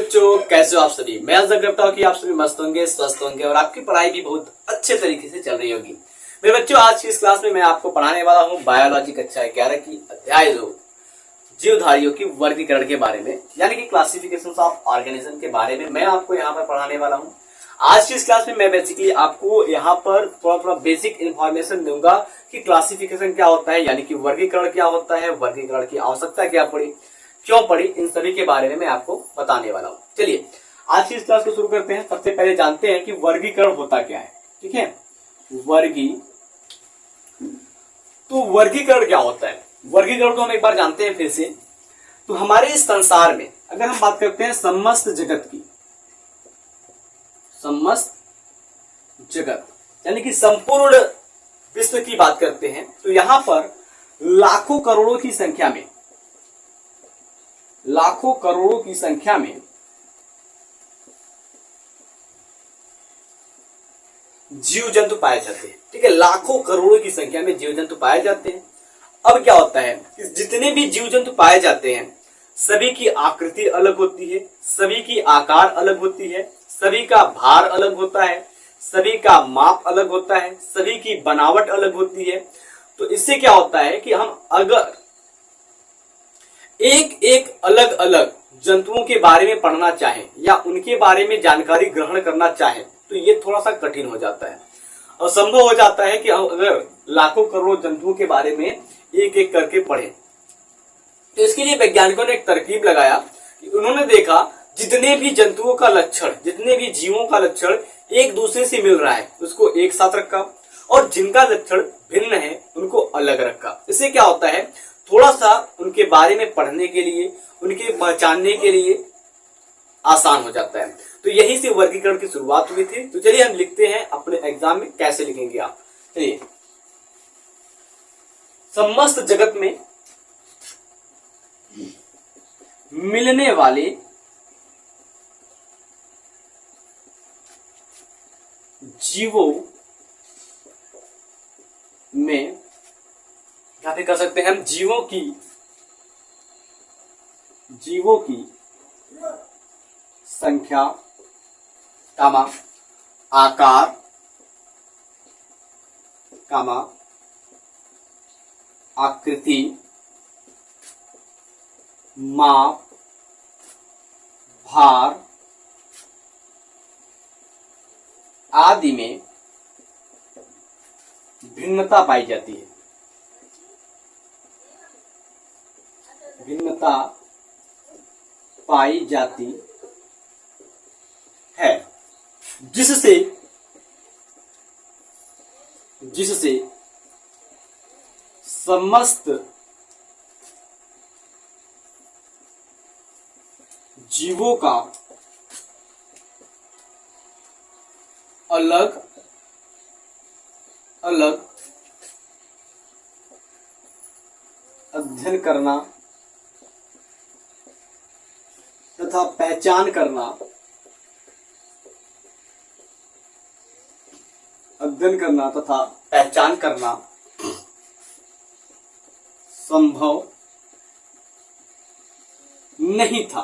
बच्चों, कैसे हो आप सभी। मैं आशा करता हूँ कि आप सभी मस्त होंगे, स्वस्थ होंगे और आपकी पढ़ाई भी बहुत अच्छे तरीके से चल रही होगी। मेरे बच्चों, आज की इस क्लास में मैं आपको पढ़ाने वाला हूँ बायोलॉजी कक्षा 11 की अध्याय 2 जीवधारियों की वर्गीकरण के बारे में, यानी कि क्लासिफिकेशन ऑफ ऑर्गेनिज्म के बारे में मैं आपको यहाँ पर पढ़ाने वाला हूँ। आज की इस क्लास में मैं बेसिकली आपको यहाँ पर थोड़ा बेसिक इंफॉर्मेशन दूंगा कि क्लासिफिकेशन क्या होता है, यानी कि वर्गीकरण क्या होता है, वर्गीकरण की आवश्यकता क्या पड़ी, क्यों पड़ी, इन सभी के बारे में मैं आपको बताने वाला हूँ। चलिए आज की इस क्लास को शुरू करते हैं। सबसे पहले जानते हैं कि वर्गीकरण होता क्या है। ठीक है, वर्गीकरण क्या होता है। वर्गीकरण को हम एक बार जानते हैं फिर से। तो हमारे इस संसार में अगर हम बात करते हैं समस्त जगत की, समस्त जगत यानी कि संपूर्ण विश्व की बात करते हैं, तो यहां पर लाखों करोड़ों की संख्या में जीव जंतु पाए जाते हैं। ठीक है, लाखों करोड़ों की संख्या में जीव जंतु पाए जाते हैं। अब क्या होता है कि जितने भी जीव जंतु पाए जाते हैं सभी की आकृति अलग होती है, सभी की आकार अलग होती है, सभी का भार अलग होता है, सभी का माप अलग होता है, सभी की बनावट अलग होती है। तो इससे क्या होता है कि हम अगर एक एक अलग अलग जंतुओं के बारे में पढ़ना चाहें या उनके बारे में जानकारी ग्रहण करना चाहें तो ये थोड़ा सा कठिन हो जाता है और संभव हो जाता है कि हम अगर लाखों करोड़ों जंतुओं के बारे में एक एक करके पढ़ें। तो इसके लिए वैज्ञानिकों ने एक तरकीब लगाया कि उन्होंने देखा जितने भी जंतुओं का लक्षण, जितने भी जीवों का लक्षण एक दूसरे से मिल रहा है उसको एक साथ रखा और जिनका लक्षण भिन्न है उनको अलग रखा। इससे क्या होता है, थोड़ा सा उनके बारे में पढ़ने के लिए, उनके पहचानने के लिए आसान हो जाता है। तो यहीं से वर्गीकरण की शुरुआत हुई थी। तो चलिए हम लिखते हैं अपने एग्जाम में, कैसे लिखेंगे आप। चलिए, समस्त जगत में मिलने वाले जीवों में, यहां पे कर सकते हैं हम जीवों की संख्या, कामा आकार, कामा आकृति, माप, भार आदि में भिन्नता पाई जाती है। भिन्नता पाई जाती है जिससे समस्त जीवों का अलग अलग अध्ययन करना तथा पहचान करना, अध्ययन करना तथा पहचान करना संभव नहीं था।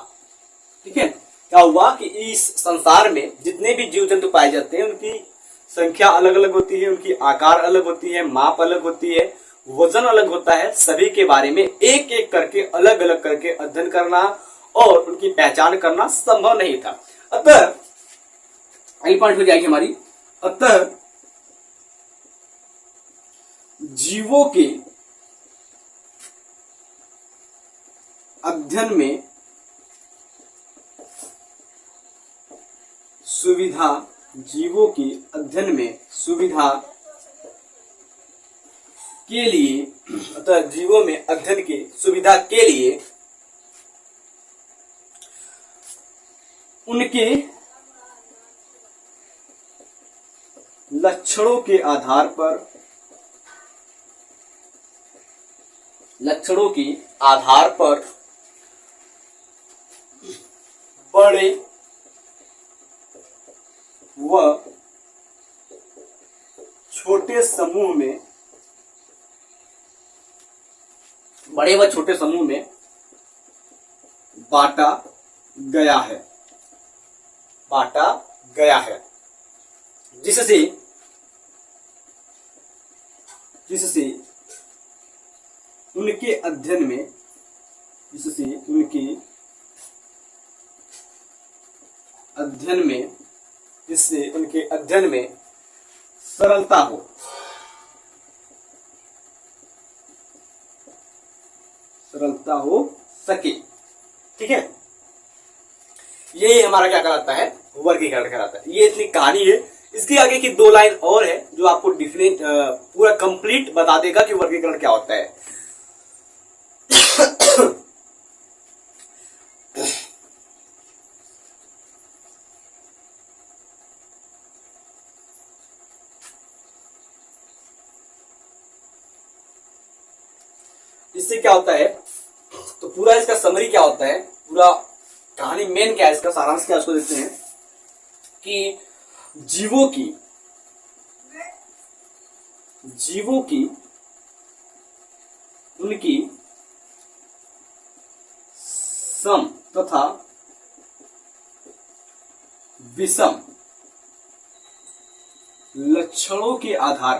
ठीक है, क्या हुआ कि इस संसार में जितने भी जीव जंतु पाए जाते हैं उनकी संख्या अलग अलग होती है, उनकी आकार अलग होती है, माप अलग होती है, वजन अलग होता है। सभी के बारे में एक एक करके अलग अलग करके अध्ययन करना और उनकी पहचान करना संभव नहीं था। अतः अगली पॉइंट हो जाएगी हमारी, अतः जीवों के अध्ययन में सुविधा, जीवों की अध्ययन में सुविधा के लिए, अतः जीवों में अध्ययन की सुविधा के लिए उनके लक्षणों के आधार पर बड़े व छोटे समूह में बांटा गया है। बांटा गया है, जिससे उनके अध्ययन में जिससे उनके अध्ययन में सरलता हो सके। ठीक है, यही हमारा क्या कहलाता है, वर्गीकरण कहलाता है। ये इतनी कहानी है। इसके आगे की 2 लाइन और है जो आपको डिफरेंट पूरा कंप्लीट बता देगा कि वर्गीकरण क्या होता है। इससे क्या होता है, तो पूरा इसका समरी क्या होता है, पूरा कहानी मेन क्या है, इसका सारांश क्या है, उसको देखते हैं कि जीवों की उनकी सम तथा विषम लक्षणों के आधार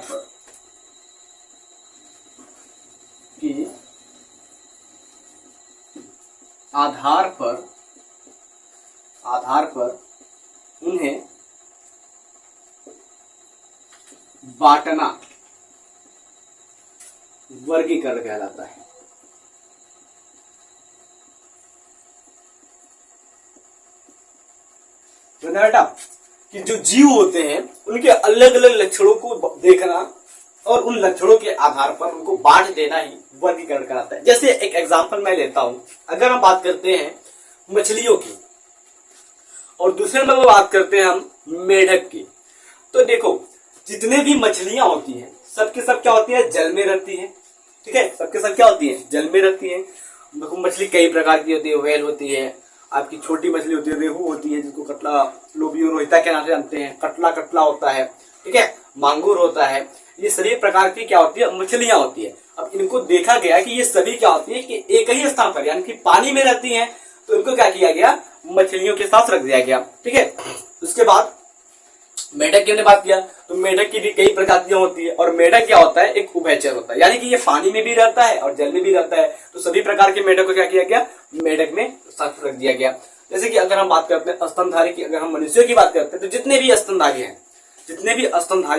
पर उन्हें बांटना वर्गीकरण कहलाता है। तो बेटा कि जो जीव होते हैं उनके अलग अलग लक्षणों को देखना और उन लक्षणों के आधार पर उनको बांट देना ही वर्गीकरण कहलाता है। जैसे एक एग्जांपल मैं लेता हूं, अगर हम बात करते हैं मछलियों की और दूसरे नंबर बात करते हैं हम मेढक की, तो देखो जितने भी मछलियां होती हैं सबके सब क्या होती है, जल में रहती है। ठीक है, सबके सब क्या होती है, जल में रहती है। देखो मछली कई प्रकार की होती है, व्हेल होती है, आपकी छोटी मछली होती है, रेहू होती है जिसको कटला लोबियो रोहिता के नाम से जानते हैं, कटला होता है। ठीक है, मांगुर होता है। ये सभी प्रकार की क्या होती है, मछलियां होती है। अब इनको देखा गया कि ये सभी क्या होती है कि एक ही स्थान पर यानी कि पानी में रहती हैं, तो इनको क्या किया गया, मछलियों के साथ रख दिया गया। ठीक है, उसके बाद मेढक की हमने बात किया, तो मेढक की भी कई प्रजातियां होती है और मेढक क्या होता है, एक उभयचर होता है, यानी कि ये पानी में भी रहता है और जल में भी रहता है। तो सभी प्रकार के मेढक को क्या किया गया, मेढक में साथ रख दिया गया। जैसे कि अगर हम बात करते हैं स्तनधारी की, अगर हम मनुष्यों की बात करते हैं तो जितने भी स्तनधारी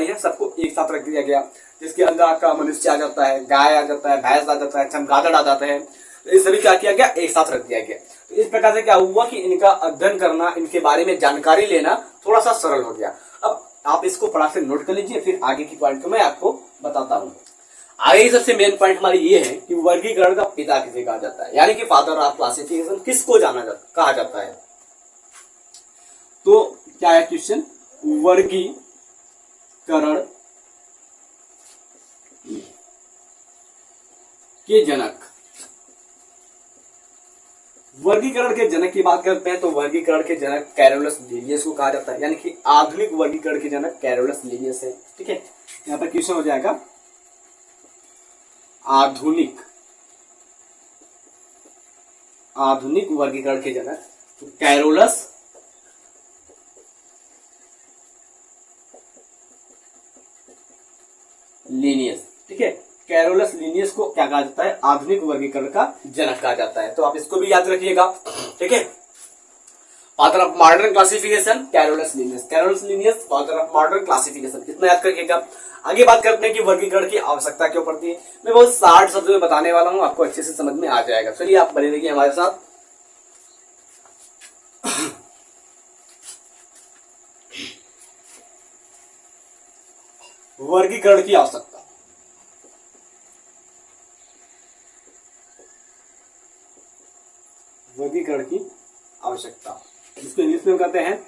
हैं सबको एक साथ रख दिया गया, जिसके अंदर आपका मनुष्य आ जाता है, गाय आ जाता है, भैंस आ जाता है, चमगादड़ आ जाता है। तो ये सभी क्या किया गया, एक साथ रख दिया गया। तो इस प्रकार से क्या हुआ कि इनका अध्ययन करना, इनके बारे में जानकारी लेना थोड़ा सा सरल हो गया। अब आप इसको फटाक से नोट कर लीजिए, फिर आगे की पॉइंट को मैं आपको बताता हूँ। आगे सबसे मेन पॉइंट हमारी ये है कि वर्गीकरण का पिता किसे कहा जाता है, यानी कि फादर ऑफ क्लासिफिकेशन किसको कहा जाता है। तो क्या है क्वेश्चन, वर्गीकरण के जनक। वर्गीकरण के जनक की बात करते हैं तो वर्गीकरण के जनक कैरोलस लीनियस को कहा जाता है, यानी कि आधुनिक वर्गीकरण के जनक कैरोलस लीनियस है। ठीक है, यहां पर क्वेश्चन हो जाएगा आधुनिक वर्गीकरण के जनक तो कैरोलस लीनियस। ठीक है, कैरोलस लीनियस को क्या कहा जाता है, आधुनिक वर्गीकरण का जनक कहा जाता है। तो आप इसको भी याद रखिएगा। ठीक है, father of modern classification Carolus Linnaeus father of modern classification, इतना याद रखिएगा। आगे बात करते हैं कि वर्गीकरण की आवश्यकता क्यों पड़ती है। मैं बहुत 60 शब्दों में बताने वाला हूं, आपको अच्छे से समझ में आ जाएगा। चलिए आप बने रहिए हमारे साथ। वर्गीकरण की आवश्यकता, वर्गीकरण की आवश्यकता, जिसको इंग्लिश में कहते हैं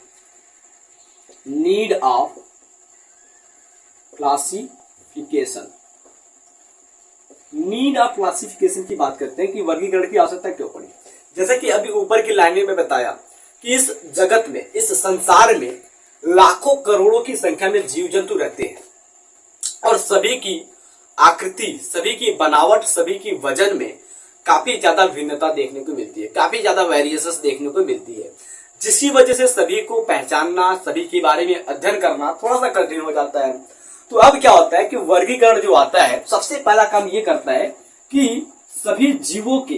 need of classification. Need of classification की बात करते हैं कि वर्गीकरण की आवश्यकता क्यों पड़ी। जैसे कि अभी ऊपर की लाइन में बताया कि इस जगत में, इस संसार में लाखों करोड़ों की संख्या में जीव जंतु रहते हैं और सभी की आकृति, सभी की बनावट, सभी की वजन में काफी ज्यादा भिन्नता देखने को मिलती है, काफी ज्यादा वेरिएशंस देखने को मिलती है। जिसकी वजह से सभी को पहचानना, सभी के बारे में अध्ययन करना थोड़ा सा कठिन हो जाता है। तो अब क्या होता है कि वर्गीकरण जो आता है सबसे पहला काम ये करता है कि सभी जीवों के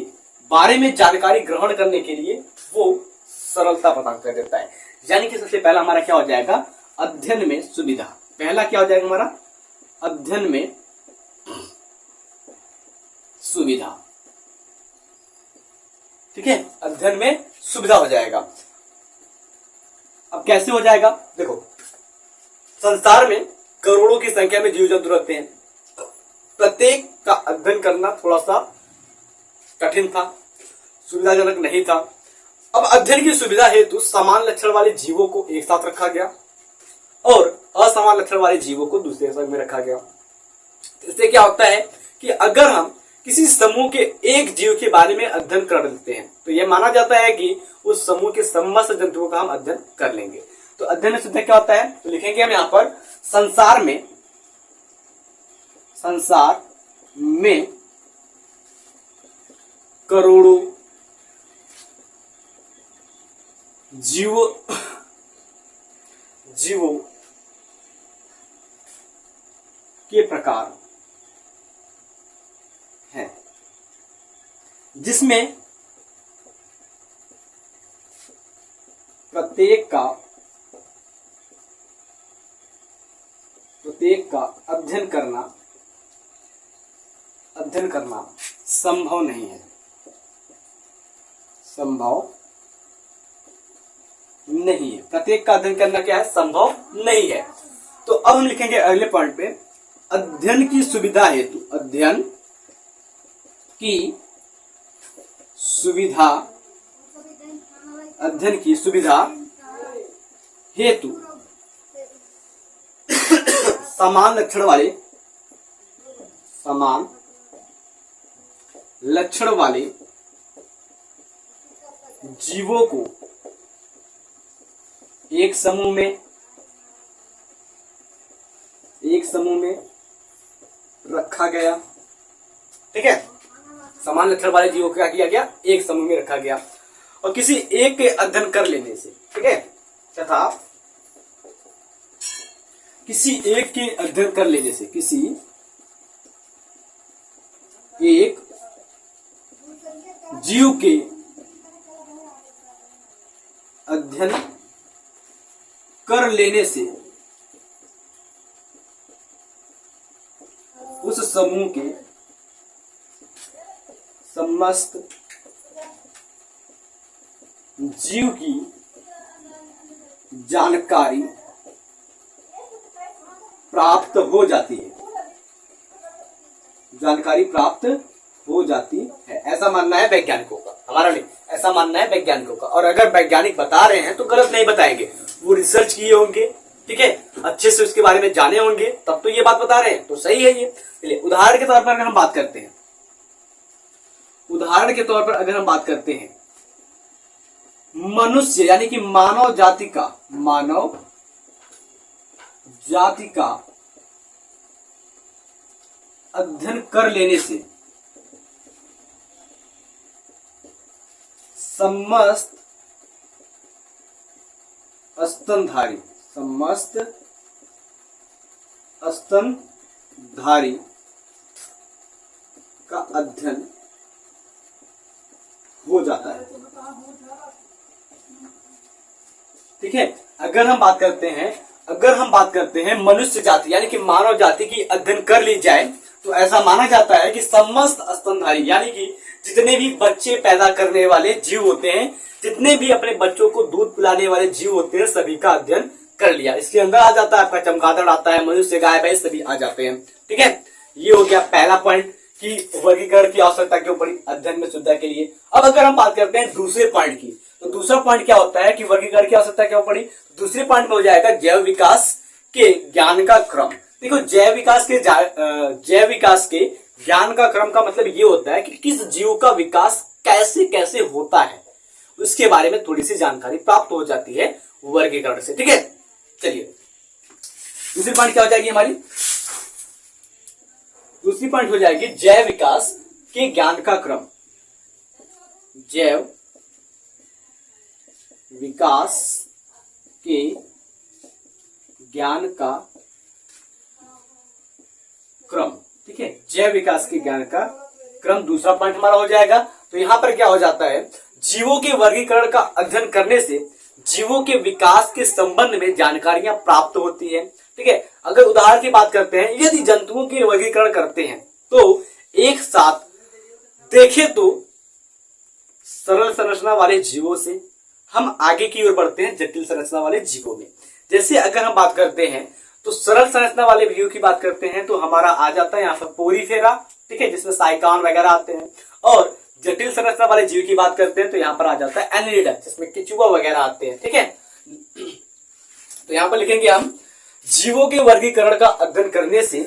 बारे में जानकारी ग्रहण करने के लिए वो सरलता प्रदान कर देता है। यानी कि सबसे पहला हमारा क्या हो जाएगा, अध्ययन में सुविधा। पहला क्या हो जाएगा हमारा, अध्ययन में सुविधा। ठीक है, अध्ययन में सुविधा हो जाएगा। अब कैसे हो जाएगा, देखो संसार में करोड़ों की संख्या में जीव जंतु रहते हैं, प्रत्येक का अध्ययन करना थोड़ा सा कठिन था, सुविधाजनक नहीं था। अब अध्ययन की सुविधा हेतु समान लक्षण वाले जीवों को एक साथ रखा गया और असमान लक्षण वाले जीवों को दूसरे संग में रखा गया। इससे क्या होता है कि अगर हम किसी समूह के एक जीव के बारे में अध्ययन कर लेते हैं तो यह माना जाता है कि उस समूह के समस्त जंतुओं का हम अध्ययन कर लेंगे। तो अध्ययन में सुविधा क्या होता है, तो लिखेंगे हम यहां पर संसार में करोड़ों जीवों के प्रकार हैं, जिसमें प्रत्येक का अध्ययन करना संभव नहीं है, प्रत्येक का अध्ययन करना क्या है, संभव नहीं है। तो अब हम लिखेंगे अगले पॉइंट पे, अध्ययन की सुविधा हेतु, अध्ययन की सुविधा हेतु समान लक्षण वाले जीवों को एक समूह में रखा गया। ठीक है, समान लक्षण वाले जीवों को क्या किया गया, एक समूह में रखा गया और किसी एक के अध्ययन कर लेने से, ठीक है, तथा किसी एक के अध्ययन कर लेने से, किसी एक जीव के अध्ययन कर लेने से उस समूह के समस्त जीव की जानकारी प्राप्त हो जाती है, ऐसा मानना है वैज्ञानिकों का, हमारा नहीं, ऐसा मानना है वैज्ञानिकों का। और अगर वैज्ञानिक बता रहे हैं तो गलत नहीं बताएंगे, वो रिसर्च किए होंगे, ठीक है, अच्छे से उसके बारे में जाने होंगे, तब तो ये बात बता रहे हैं, तो सही है ये। चलिए उदाहरण के तौर पर अगर हम बात करते हैं, मनुष्य यानी कि मानव जाति का अध्ययन कर लेने से समस्त स्तनधारी का अध्ययन हो जाता है। ठीक है, अगर हम बात करते हैं मनुष्य जाति यानी कि मानव जाति की अध्ययन कर ली जाए तो ऐसा माना जाता है कि समस्त स्तनधारी यानी कि जितने भी बच्चे पैदा करने वाले जीव होते हैं, जितने भी अपने बच्चों को दूध पिलाने वाले जीव होते हैं, सभी का अध्ययन कर लिया। इसके अंदर आ जाता है आपका चमगादड़ आता है, मनुष्य, गाय, भैंस सभी आ जाते हैं। ठीक है, ये हो गया पहला पॉइंट कि वर्गीकरण की आवश्यकता क्यों पड़ी, अध्ययन में सुविधा के लिए। अब अगर हम बात करते हैं दूसरे पॉइंट की, तो दूसरा पॉइंट क्या होता है कि वर्गीकरण की आवश्यकता क्यों पड़ी। दूसरे पॉइंट में हो जाएगा जैव विकास के ज्ञान का क्रम। देखो जैव विकास के ज्ञान का क्रम का मतलब ये होता है कि किस जीव का विकास कैसे कैसे होता है, उसके बारे में थोड़ी सी जानकारी प्राप्त हो जाती है वर्गीकरण से। ठीक है, चलिए दूसरी पॉइंट क्या हो जाएगी हमारी, दूसरी पॉइंट हो जाएगी जैव विकास के ज्ञान का क्रम। जैव विकास के ज्ञान का क्रम। ठीक है, जैव विकास के ज्ञान का क्रम दूसरा पॉइंट हमारा हो जाएगा। तो यहां पर क्या हो जाता है, जीवों के वर्गीकरण का अध्ययन करने से जीवों के विकास के संबंध में जानकारियां प्राप्त होती है। ठीक है, अगर उदाहरण की बात करते हैं, यदि जंतुओं के वर्गीकरण करते हैं तो एक साथ देखें तो सरल संरचना वाले जीवों से हम आगे की ओर बढ़ते हैं जटिल संरचना वाले जीवों में। जैसे अगर हम बात करते हैं तो सरल संरचना वाले जीवों की बात करते हैं तो हमारा आ जाता है यहाँ पर पोरीफेरा, ठीक है, जिसमें साइकान वगैरह आते हैं। और जटिल संरचना वाले जीव की बात करते हैं तो यहाँ पर आ जाता है एनिलिडा, जिसमें केचुआ वगैरह आते हैं। ठीक है, तो यहाँ पर लिखेंगे हम जीवों के वर्गीकरण का अध्ययन करने से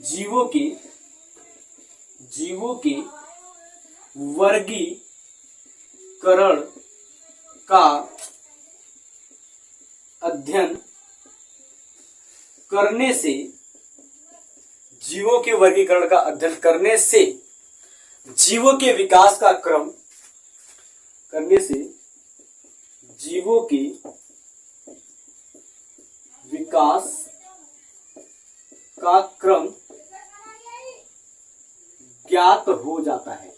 जीवों के वर्गीकरण का अध्ययन करने से जीवों के वर्गीकरण का अध्ययन करने से जीवों के विकास का क्रम करने से जीवों के विकास का क्रम ज्ञात हो जाता है।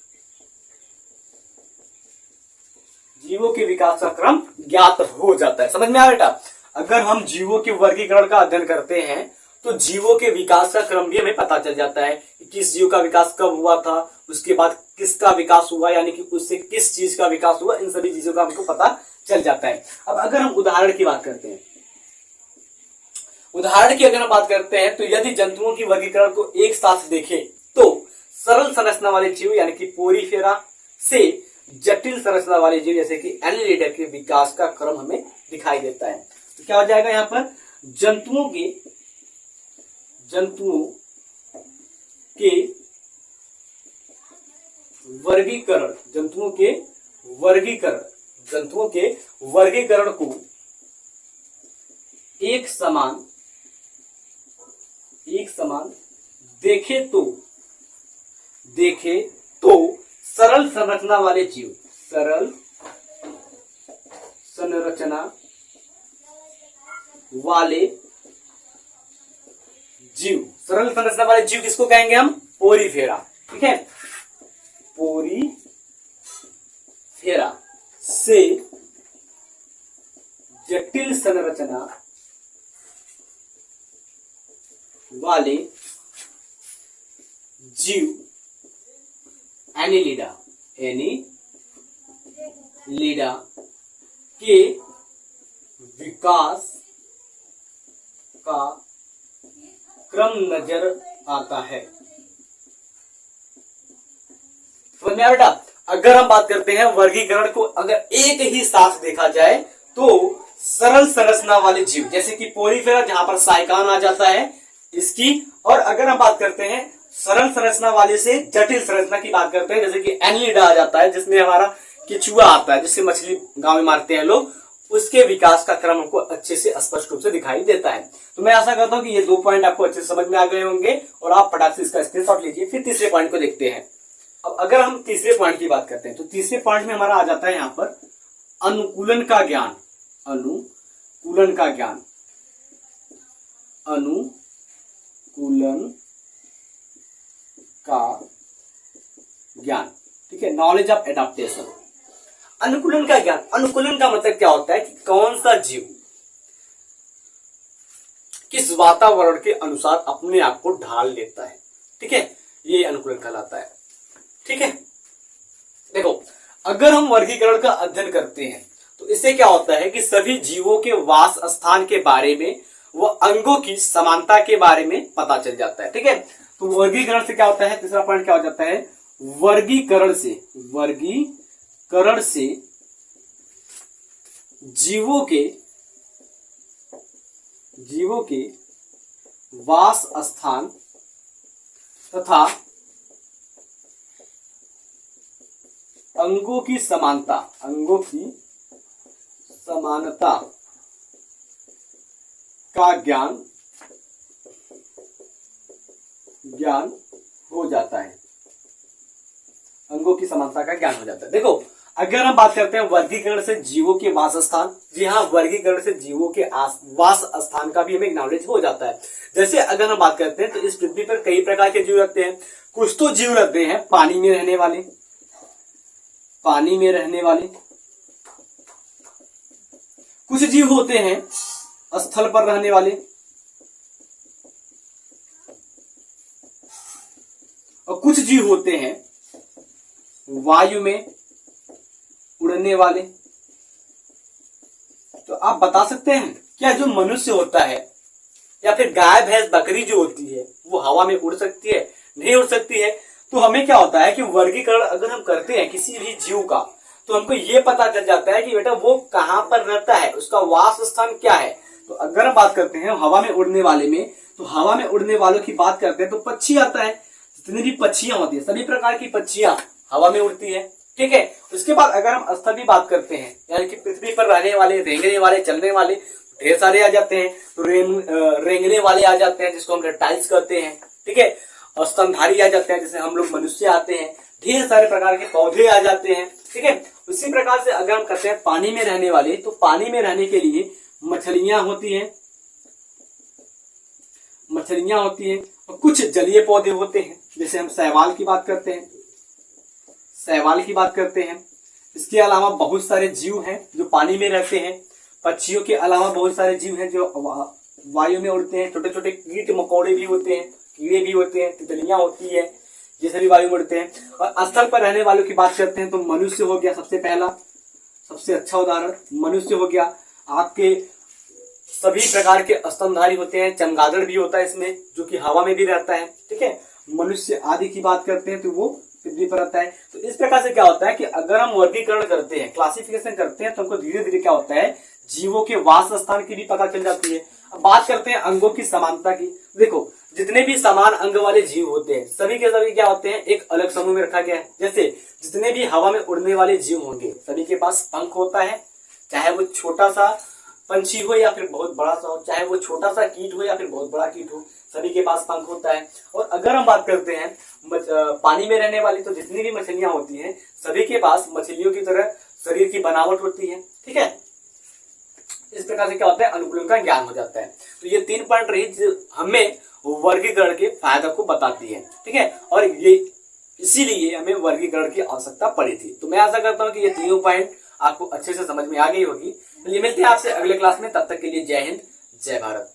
जीवों के विकास का क्रम ज्ञात हो जाता है। समझ में आया बेटा? अगर हम जीवों के वर्गीकरण का अध्ययन करते हैं तो जीवों के विकास का क्रम भी हमें पता चल जाता है कि किस जीव का विकास कब हुआ था, उसके बाद किसका विकास हुआ, यानी कि उससे किस चीज का विकास हुआ, इन सभी चीजों का हमको पता चल जाता है। अब अगर हम उदाहरण की बात करते हैं, उदाहरण की अगर हम बात करते हैं तो यदि जंतुओं की वर्गीकरण को एक साथ देखें तो सरल संरचना वाले जीव यानी कि पोरीफेरा से जटिल संरचना वाले जीव जैसे कि एनिलिडा के विकास का क्रम हमें दिखाई देता है। तो क्या हो जाएगा यहाँ पर, जंतुओं के वर्गीकरण को एक समान देखे तो सरल संरचना वाले जीव सरल संरचना वाले जीव किसको कहेंगे हम, पोरीफेरा। ठीक है, पोरीफेरा से जटिल संरचना वाले जीव एनिलिडा के विकास का क्रम नजर आता है। समझ में आया बेटा? अगर हम बात करते हैं वर्गीकरण को अगर एक ही साथ देखा जाए तो सरल संरचना वाले जीव जैसे कि पोरीफेरा जहां पर साइकान आ जाता है इसकी, और अगर हम बात करते हैं सरल संरचना वाले से जटिल संरचना की बात करते हैं जैसे कि एनिलिडा आ जाता है जिसमें हमारा केचुआ आता है जिससे मछली गांव में मारते हैं लोग, उसके विकास का क्रम हमको अच्छे से स्पष्ट रूप से दिखाई देता है। तो मैं आशा करता हूं कि ये 2 पॉइंट आपको अच्छे से समझ में आ गए होंगे और आप फटाक से इसका स्क्रीनशॉट लीजिए। फिर तीसरे पॉइंट को देखते हैं। अब अगर हम तीसरे पॉइंट की बात करते हैं तो तीसरे पॉइंट में हमारा आ जाता है यहाँ पर अनुकूलन का ज्ञान। ठीक है, नॉलेज ऑफ एडाप्टेशन। अनुकूलन का ज्ञान, अनुकूलन का मतलब क्या होता है कि कौन सा जीव किस वातावरण के अनुसार अपने आप को ढाल लेता है। ठीक है, ये अनुकूलन कहलाता है। ठीक है, देखो अगर हम वर्गीकरण का अध्ययन करते हैं तो इससे क्या होता है कि सभी जीवों के वास स्थान के बारे में व अंगों की समानता के बारे में पता चल जाता है। ठीक है, तो वर्गीकरण से क्या होता है, तीसरा पॉइंट क्या हो जाता है, वर्गीकरण से जीवों के वास स्थान तथा अंगों की समानता का ज्ञान हो जाता है। अंगों की समानता का ज्ञान हो जाता है। देखो अगर हम बात करते हैं वर्गीकरण से जीवों के वास स्थान, जी हाँ, वर्गीकरण से जीवों के वास स्थान का भी हमें नॉलेज हो जाता है। जैसे अगर हम बात करते हैं तो इस पृथ्वी पर कई प्रकार के जीव रहते हैं। कुछ तो जीव रहते हैं पानी में रहने वाले, पानी में रहने वाले, कुछ जीव होते हैं स्थल पर रहने वाले, और कुछ जीव होते हैं वायु में उड़ने वाले। तो आप बता सकते हैं क्या जो मनुष्य होता है या फिर गाय भैंस बकरी जो होती है वो हवा में उड़ सकती है? नहीं उड़ सकती है। तो हमें क्या होता है कि वर्गीकरण अगर हम करते हैं किसी भी जीव का तो हमको ये पता चल जाता है कि बेटा वो कहां पर रहता है, उसका वास स्थान क्या है। तो अगर हम बात करते हैं हवा में उड़ने वाले में, तो हवा में उड़ने वालों की बात करते हैं तो पक्षी आता है। जितनी भी पक्षियां होती है सभी प्रकार की पक्षियां हवा में उड़ती है, ठीक है। उसके बाद अगर हम स्थल की बात करते हैं यानी कि पृथ्वी पर रहने वाले, रेंगने वाले, चलने वाले ढेर सारे आ जाते हैं। तो रेंगने वाले आ जाते हैं जिसको हम रेप्टाइल्स कहते हैं, ठीक है। स्तनधारी आ जाते हैं जैसे हम लोग मनुष्य आते हैं। ढेर सारे प्रकार के पौधे आ जाते हैं, ठीक है। उसी प्रकार से अगर हम कहते हैं पानी में रहने वाले, तो पानी में रहने के लिए मछलियां होती हैं, मछलियां होती हैं, और कुछ जलीय पौधे होते हैं जैसे हम शैवाल की बात करते हैं, शैवाल की बात करते हैं। इसके अलावा बहुत सारे जीव हैं जो पानी में रहते हैं। पक्षियों के अलावा बहुत सारे जीव हैं जो वायु में उड़ते हैं। छोटे छोटे कीट मकोड़े भी होते हैं, कीड़े भी होते हैं, तितलियां होती है, ये सभी वायु में उड़ते हैं। और स्थल पर रहने वालों की बात करते हैं तो मनुष्य हो गया सबसे पहला, सबसे अच्छा उदाहरण मनुष्य हो गया। आपके सभी प्रकार के स्तनधारी होते हैं, चमगादड़ भी होता है इसमें जो कि हवा में भी रहता है, ठीक है। मनुष्य आदि की बात करते हैं तो वो पृथ्वी पर रहता है। तो इस प्रकार से क्या होता है कि अगर हम वर्गीकरण करते हैं, क्लासिफिकेशन करते हैं, तो हमको धीरे धीरे क्या होता है जीवों के वास स्थान की भी पता चल जाती है। अब बात करते हैं अंगों की समानता की। देखो जितने भी समान अंग वाले जीव होते हैं सभी के सभी क्या होते हैं एक अलग समूह में रखा गया है। जैसे जितने भी हवा में उड़ने वाले जीव होंगे सभी के पास पंख होता है, चाहे वो छोटा सा पंछी हो या फिर बहुत बड़ा सा हो, चाहे वो छोटा सा कीट हो या फिर बहुत बड़ा कीट हो, सभी के पास पंख होता है। और अगर हम बात करते हैं पानी में रहने वाली, तो जितनी भी मछलियां होती हैं सभी के पास मछलियों की तरह शरीर की बनावट होती है, ठीक है। इस प्रकार से क्या होता है अनुकूलन का ज्ञान हो जाता है। तो ये 3 पॉइंट रही जो हमें वर्गीकरण के फायदा को बताती है, ठीक है। और ये इसीलिए हमें वर्गीकरण की आवश्यकता पड़ी थी। तो मैं आशा करता हूँ कि ये 3 पॉइंट आपको अच्छे से समझ में आ गई होगी। तो ये मिलते हैं आपसे अगले क्लास में, तब तक के लिए जय हिंद, जय भारत।